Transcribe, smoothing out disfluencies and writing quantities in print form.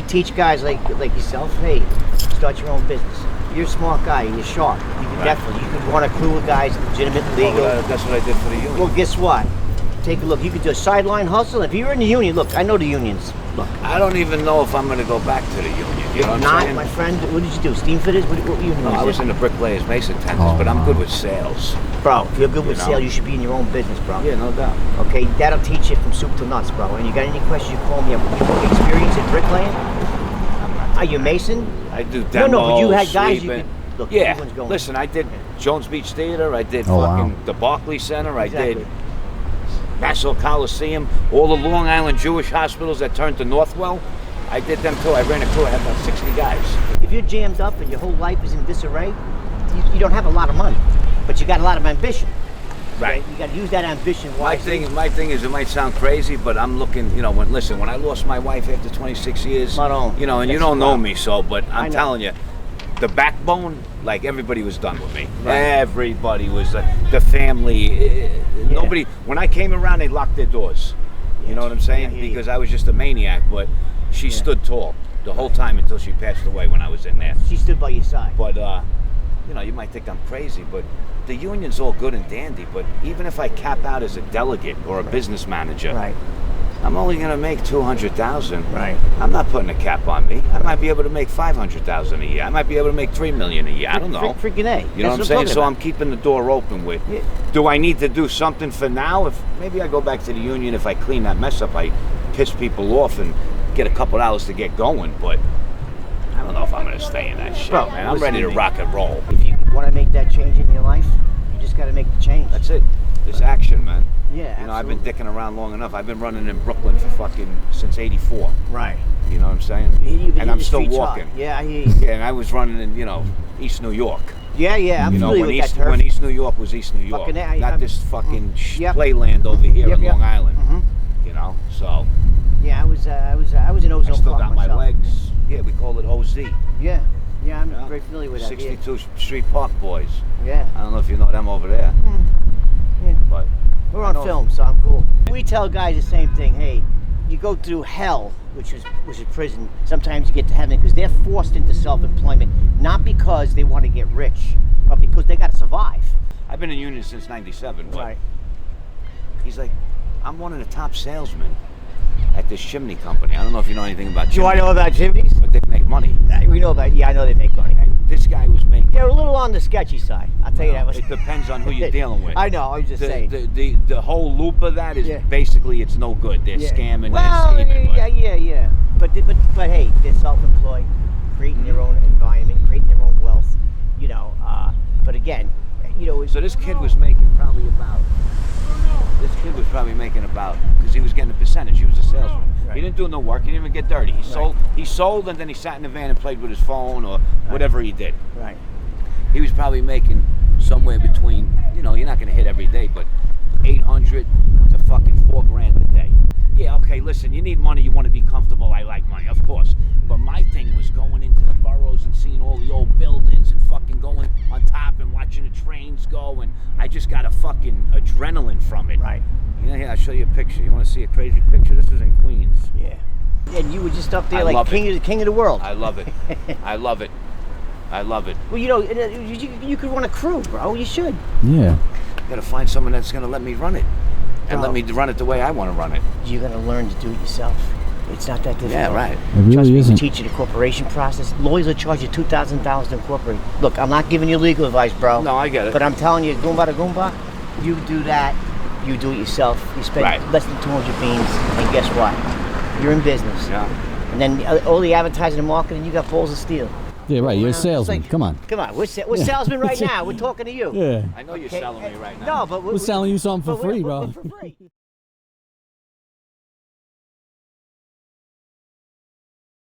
we teach guys like yourself, hey, start your own business. You're a smart guy, you're sharp. You can definitely, you can run a crew of guys, legitimate, legal. Well, that's what I did for the union. Well, guess what? Take a look. You could do a sideline hustle. If you're in the union, look, I know the unions. Look, I don't even know if I'm going to go back to the union. You know what I'm saying? My friend, what did you do? Steam fitters? What union No, I was in the bricklayers, mason tenders, but I'm good with sales. Bro, if you're good with sales, you should be in your own business, bro. Yeah, no doubt. Okay, that'll teach you from soup to nuts, bro. And you got any questions, you call me up. You experience in bricklaying? Are you a mason? I do demos, No, but you had guys sleeping. you could... Look, yeah, everyone's going. listen, I did Jones Beach Theater, I did the Barclays Center, Exactly. I did Nassau Coliseum, all the Long Island Jewish hospitals that turned to Northwell. I did them too. I ran a crew. I had about 60 guys. If you're jammed up and your whole life is in disarray, you don't have a lot of money, but you got a lot of ambition. Right. You got to use that ambition wisely. My thing is, it might sound crazy, but I'm looking. You know, when I lost my wife after 26 years, you know, and you don't know me, so, but I'm telling you, the backbone, like everybody was done with me. Right. Everybody was the family. Nobody. When I came around, they locked their doors. You know what I'm saying? Because I was just a maniac, but she stood tall the whole time until she passed away when I was in there. She stood by your side. But you know, you might think I'm crazy, but the union's all good and dandy. But even if I cap out as a delegate or a business manager, I'm only going to make $200,000. Right. I'm not putting a cap on me. I might be able to make $500,000 a year. I might be able to make $3 million a year. I don't know. Freaking A. You know what I'm saying? So I'm keeping the door open with. Yeah. Do I need to do something for now? If maybe I go back to the union, if I clean that mess up, I piss people off and get a couple hours to get going. But I don't know if I'm going to stay in that shit, man. I'm ready to rock and roll. If you want to make that change in your life, you just got to make the change. That's it. This action, man. Yeah, you know, I've been dicking around long enough. I've been running in Brooklyn for since '84. Right. You know what I'm saying? And I'm still walking. Yeah, I hear you. Yeah, and I was running in, East New York. Yeah, I'm familiar with that turf. When East New York was East New York, not this fucking playland over here in Long Island. You know, so. Yeah, I was in Ozone. I still got my legs. Yeah, we call it OZ. Yeah, I'm very familiar with that. 62 Street Park Boys. Yeah. I don't know if you know them over there. Yeah. But we're on film, so I'm cool. We tell guys the same thing. Hey, you go through hell, which is prison. Sometimes you get to heaven because they're forced into self-employment, not because they want to get rich, but because they got to survive. I've been in union since '97. But he's like, I'm one of the top salesmen at this chimney company. I don't know if you know anything about chimneys. Do I know about chimneys? But they make money. We know about. Yeah, I know they make money. And this guy was making. They're a little on the sketchy side. I'll tell you that. It depends on who you're dealing with. I know. I was just saying. The whole loop of that is basically it's no good. They're scamming. Well, they're scheming. Yeah. But hey, they're self-employed, creating their own environment, creating their own wealth. You know. But again, So this kid was making probably about. This kid was probably making about, because he was getting a percentage. He was a salesman. Right. He didn't do no work. He didn't even get dirty. He sold, and then he sat in the van and played with his phone or whatever he did. Right. He was probably making somewhere between, you're not going to hit every day, but 800 to fucking $4,000 a day. Yeah, okay, listen, you need money. You want to be comfortable. I like money, of course. But my thing was going into the boroughs and seeing all the old buildings and fucking going on top and watching the trains go, and I just got a fucking adrenaline from it. Right. Here, I'll show you a picture. You want to see a crazy picture? This is in Queens. Yeah. And you were just up there like king of the world. I love it. I love it. I love it. Well, you could run a crew, bro. You should. Yeah. Got to find someone that's going to let me run it. And let me run it the way I want to run it. You're going to learn to do it yourself. It's not that difficult. Yeah, right. It really Trust me, isn't. we teach you the corporation process. Lawyers will charge you $2,000 to incorporate. Look, I'm not giving you legal advice, bro. No, I get it. But I'm telling you, Goomba to Goomba, you do that, you do it yourself. You spend less than 200 beans, and guess what? You're in business. Yeah. And then all the advertising and marketing, you got balls of steel. Yeah, right. You're a salesman. Come on. Come on. We're salesmen right now. We're talking to you. Yeah. I know you're selling me right now. No, but we're selling you something for free, bro. For free.